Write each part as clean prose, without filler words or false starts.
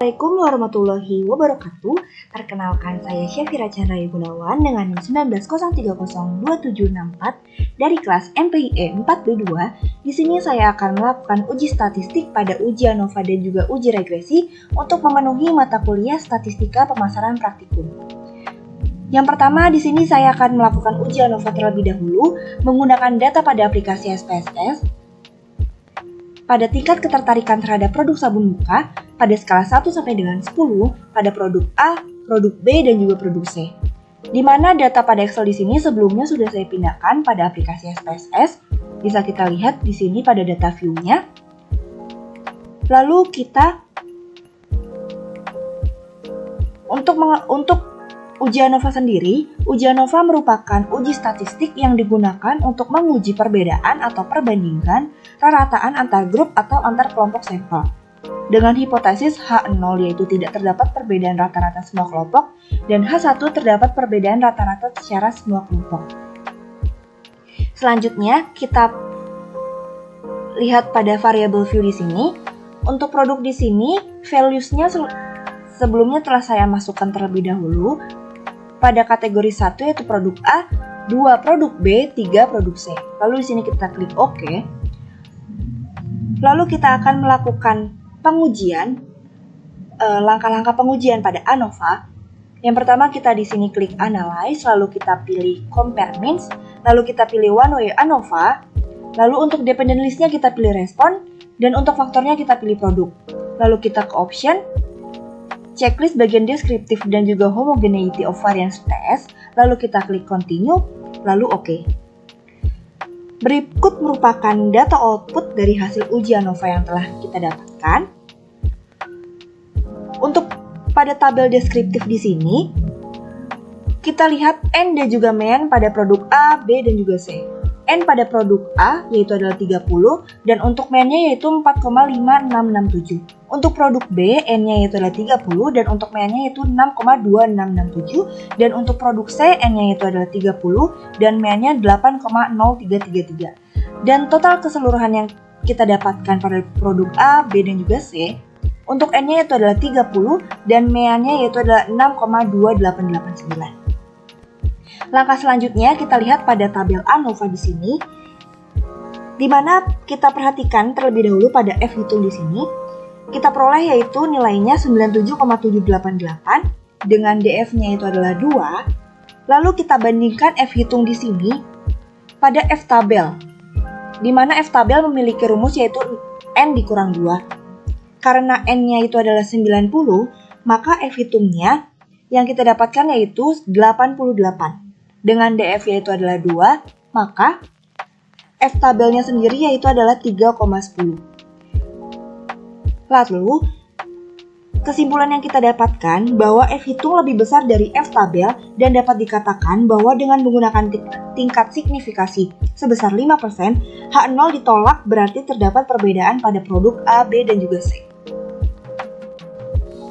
Assalamualaikum warahmatullahi wabarakatuh. Perkenalkan, saya Syafira Chandra Gunawan dengan NIM 19.0302764 dari kelas MPIE 4B2. Di sini saya akan melakukan uji statistik pada uji ANOVA dan juga uji regresi untuk memenuhi mata kuliah statistika pemasaran praktikum. Yang pertama, di sini saya akan melakukan uji ANOVA terlebih dahulu menggunakan data pada aplikasi SPSS. Pada tingkat ketertarikan terhadap produk sabun muka pada skala 1 sampai dengan 10 pada produk A, produk B, dan juga produk C. Di mana data pada Excel di sini sebelumnya sudah saya pindahkan pada aplikasi SPSS. Bisa kita lihat di sini pada data view-nya. Lalu kita untuk uji ANOVA sendiri, uji ANOVA merupakan uji statistik yang digunakan untuk menguji perbedaan atau perbandingan rarataan antar grup atau antar kelompok sampel. Dengan hipotesis H0 yaitu tidak terdapat perbedaan rata-rata semua kelompok dan H1 terdapat perbedaan rata-rata secara semua kelompok. Selanjutnya kita lihat pada variable view di sini. Untuk produk di sini values-nya sebelumnya telah saya masukkan terlebih dahulu. Pada kategori 1 yaitu produk A, 2 produk B, 3 produk C. Lalu di sini kita klik OK. Lalu kita akan melakukan pengujian, langkah-langkah pengujian pada ANOVA. Yang pertama kita di sini klik Analyze, lalu kita pilih Compare Means, lalu kita pilih One Way ANOVA, lalu untuk dependent list-nya kita pilih Respond, dan untuk faktornya kita pilih Produk. Lalu kita ke Option, checklist bagian deskriptif dan juga homogeneity of variance test, lalu kita klik continue, lalu OK. Berikut merupakan data output dari hasil uji ANOVA yang telah kita dapatkan. Untuk pada tabel deskriptif di sini, kita lihat N dan juga MEN pada produk A, B, dan juga C. N pada produk A yaitu adalah 30 dan untuk MEN-nya yaitu 4,5667. Untuk produk B, N-nya yaitu adalah 30 dan untuk MEN-nya yaitu 6,2667 dan untuk produk C, N-nya yaitu adalah 30 dan MEN-nya 8,0333. Dan total keseluruhan yang kita dapatkan pada produk A, B, dan juga C, untuk N-nya yaitu adalah 30 dan MEN-nya yaitu adalah 6,2889. Langkah selanjutnya kita lihat pada tabel ANOVA di sini, di mana kita perhatikan terlebih dahulu pada F hitung di sini. Kita peroleh yaitu nilainya 97,788 dengan DF-nya itu adalah 2. Lalu kita bandingkan F hitung di sini pada F tabel, di mana F tabel memiliki rumus yaitu N dikurang 2. Karena N-nya itu adalah 90, maka F hitungnya yang kita dapatkan yaitu 88. Dengan DF yaitu adalah 2, maka F tabelnya sendiri yaitu adalah 3,10. Lalu, kesimpulan yang kita dapatkan bahwa F hitung lebih besar dari F tabel dan dapat dikatakan bahwa dengan menggunakan tingkat signifikasi sebesar 5%, H0 ditolak berarti terdapat perbedaan pada produk A, B, dan juga C.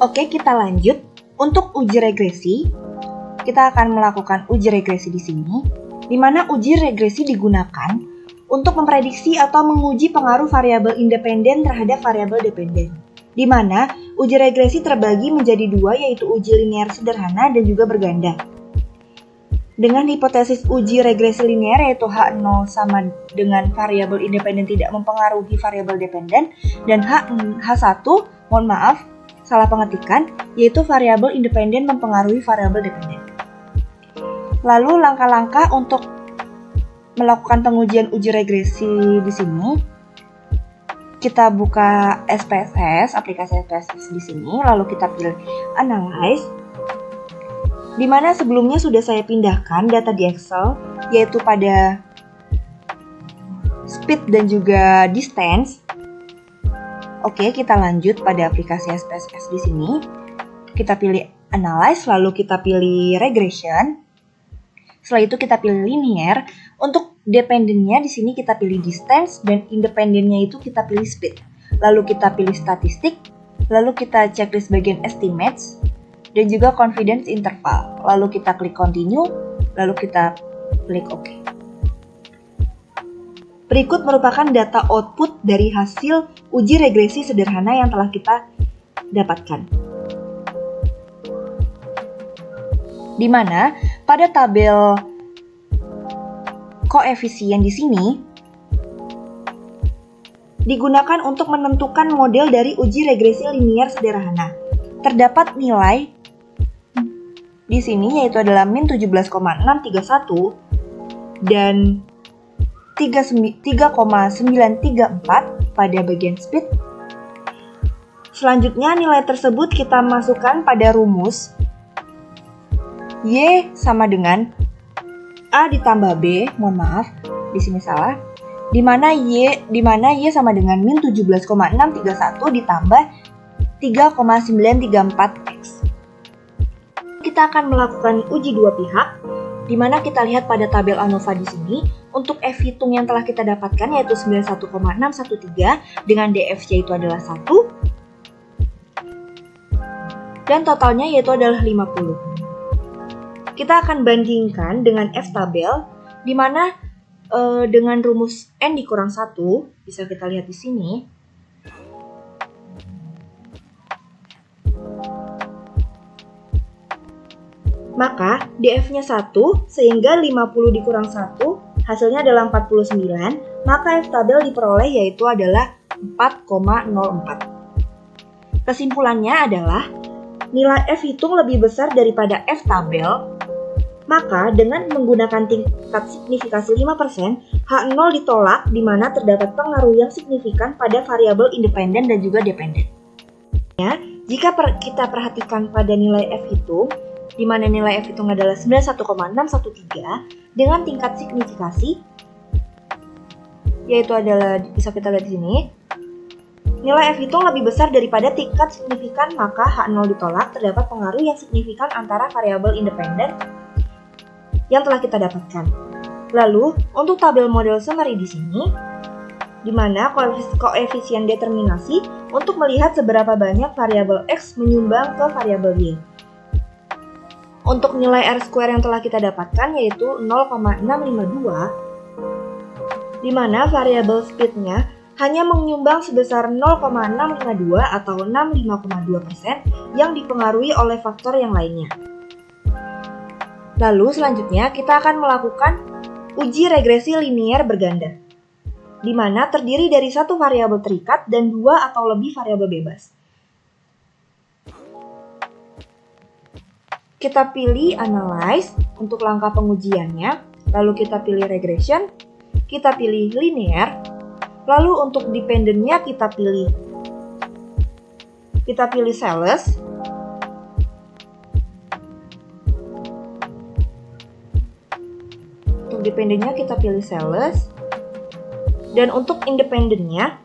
Oke, kita lanjut. Untuk uji regresi, kita akan melakukan uji regresi di sini, di mana uji regresi digunakan untuk memprediksi atau menguji pengaruh variabel independen terhadap variabel dependen. Di mana uji regresi terbagi menjadi dua, yaitu uji linear sederhana dan juga berganda. Dengan hipotesis uji regresi linear yaitu H0 sama dengan variabel independen tidak mempengaruhi variabel dependen, dan H1, mohon maaf, salah pengetikan, yaitu variabel independen mempengaruhi variabel dependen. Lalu langkah-langkah untuk melakukan pengujian uji regresi di sini, kita buka SPSS, aplikasi SPSS di sini, lalu kita pilih Analyze, di mana sebelumnya sudah saya pindahkan data di Excel, yaitu pada speed dan juga distance. Oke, kita lanjut pada aplikasi SPSS di sini. Kita pilih Analyze, lalu kita pilih Regression. Setelah itu kita pilih linear. Untuk dependennya di sini kita pilih distance dan independennya itu kita pilih speed. Lalu kita pilih statistik, lalu kita checklist bagian estimates dan juga confidence interval. Lalu kita klik continue, lalu kita klik OK. Berikut merupakan data output dari hasil uji regresi sederhana yang telah kita dapatkan. Di mana pada tabel koefisien di sini digunakan untuk menentukan model dari uji regresi linier sederhana. Terdapat nilai di sini yaitu adalah min 17,631 dan 3,934 pada bagian speed. Selanjutnya nilai tersebut kita masukkan pada rumus Y sama dengan A ditambah B, mohon maaf, di sini salah. Di mana Y sama dengan min 17,631 ditambah 3,934X. Kita akan melakukan uji dua pihak, di mana kita lihat pada tabel ANOVA di sini, untuk F hitung yang telah kita dapatkan yaitu 91,613 dengan DF-nya itu adalah 1, dan totalnya yaitu adalah 50. Kita akan bandingkan dengan F tabel, di mana dengan rumus N dikurang 1, bisa kita lihat di sini. Maka DF-nya 1, sehingga 50 dikurang 1, hasilnya adalah 49, maka F tabel diperoleh yaitu adalah 4,04. Kesimpulannya adalah, nilai F hitung lebih besar daripada F tabel, maka dengan menggunakan tingkat signifikasi 5%, H0 ditolak di mana terdapat pengaruh yang signifikan pada variabel independen dan juga dependen. Jika kita perhatikan pada nilai F hitung, di mana nilai F hitung adalah 91,613 dengan tingkat signifikasi, yaitu adalah, bisa kita lihat di sini, nilai F hitung lebih besar daripada tingkat signifikan, maka H0 ditolak, terdapat pengaruh yang signifikan antara variabel independen yang telah kita dapatkan. Lalu, untuk tabel model summary di sini, di mana koefisien determinasi untuk melihat seberapa banyak variabel X menyumbang ke variabel Y. Untuk nilai R² yang telah kita dapatkan yaitu 0,652, di mana variabel speed-nya hanya menyumbang sebesar 0,652 atau 65,2% yang dipengaruhi oleh faktor yang lainnya. Lalu selanjutnya kita akan melakukan uji regresi linier berganda, di mana terdiri dari satu variabel terikat dan dua atau lebih variabel bebas. Kita pilih analyze untuk langkah pengujiannya, lalu kita pilih regression, kita pilih linear, lalu untuk dependennya kita pilih sales, untuk dependennya kita pilih sales, dan untuk independennya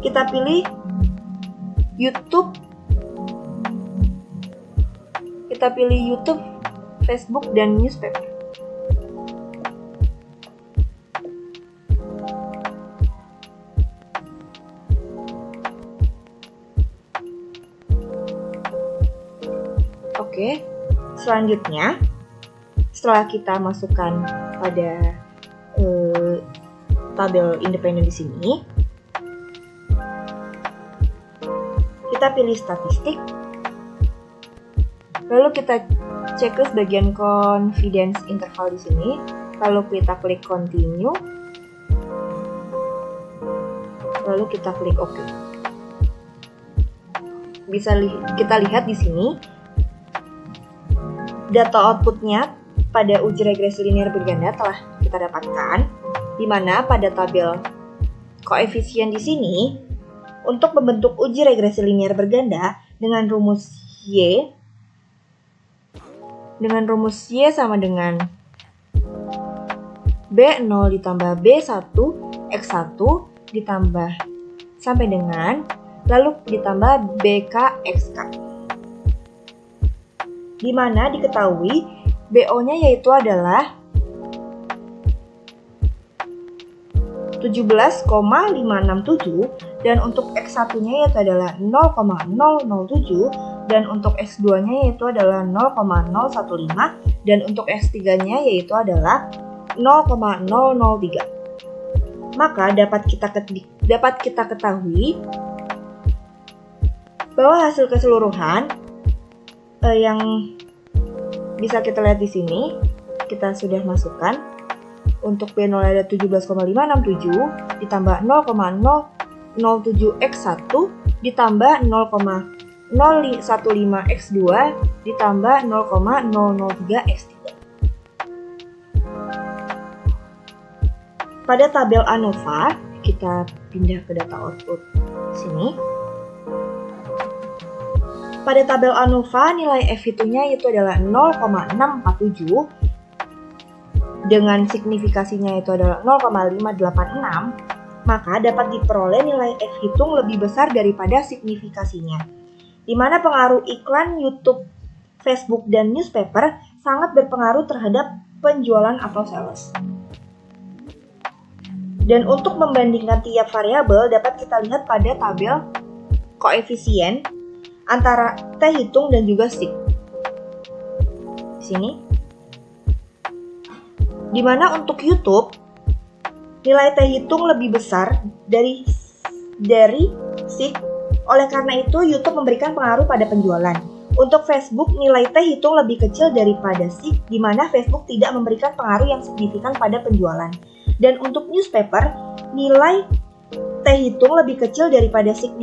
kita pilih YouTube, Facebook, dan newspaper. Oke, selanjutnya setelah kita masukkan pada tabel independen di sini, kita pilih statistik, lalu kita checklist bagian confidence interval di sini, lalu kita klik continue, lalu kita klik OK. Bisa kita lihat di sini data outputnya pada uji regresi linear berganda telah kita dapatkan, di mana pada tabel koefisien di sini untuk membentuk uji regresi linear berganda dengan rumus Y sama dengan B0 ditambah B1 X1 ditambah sampai dengan lalu ditambah BK XK, di mana diketahui BO-nya yaitu adalah 17,567 dan untuk X1-nya yaitu adalah 0,007 dan untuk X2-nya yaitu adalah 0,015 dan untuk X3-nya yaitu adalah 0,003. Maka dapat kita ketahui bahwa hasil keseluruhan yang bisa kita lihat di sini, kita sudah masukkan. Untuk B0 ada 17,567 ditambah 0,007x1 ditambah 0,015x2 ditambah 0,003x3. Pada tabel ANOVA, kita pindah ke data output sini. Pada tabel ANOVA, nilai F-nya itu adalah 0,647 dengan signifikasinya itu adalah 0,586, maka dapat diperoleh nilai F hitung lebih besar daripada signifikasinya, di mana pengaruh iklan YouTube, Facebook, dan newspaper sangat berpengaruh terhadap penjualan atau sales. Dan untuk membandingkan tiap variabel dapat kita lihat pada tabel koefisien antara T hitung dan juga sig. Di sini. Di mana untuk YouTube nilai T hitung lebih besar dari sig. Oleh karena itu YouTube memberikan pengaruh pada penjualan. Untuk Facebook nilai T hitung lebih kecil daripada sig, di mana Facebook tidak memberikan pengaruh yang signifikan pada penjualan. Dan untuk newspaper nilai T hitung lebih kecil daripada sig,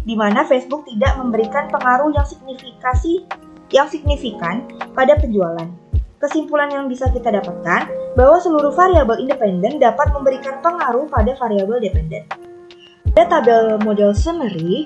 di mana Facebook tidak memberikan pengaruh yang signifikan pada penjualan. Kesimpulan yang bisa kita dapatkan bahwa seluruh variabel independen dapat memberikan pengaruh pada variabel dependen. Pada tabel model summary,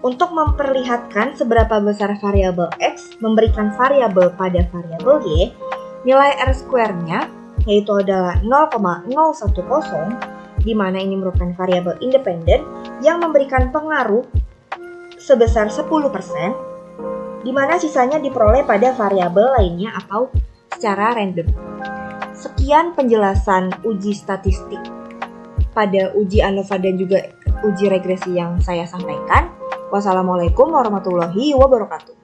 untuk memperlihatkan seberapa besar variabel X memberikan variabel pada variabel Y, nilai R-square-nya yaitu adalah 0,010, di mana ini merupakan variabel independen yang memberikan pengaruh sebesar 10%, di mana sisanya diperoleh pada variabel lainnya atau secara random. Sekian penjelasan uji statistik pada uji ANOVA dan juga uji regresi yang saya sampaikan. Wassalamualaikum warahmatullahi wabarakatuh.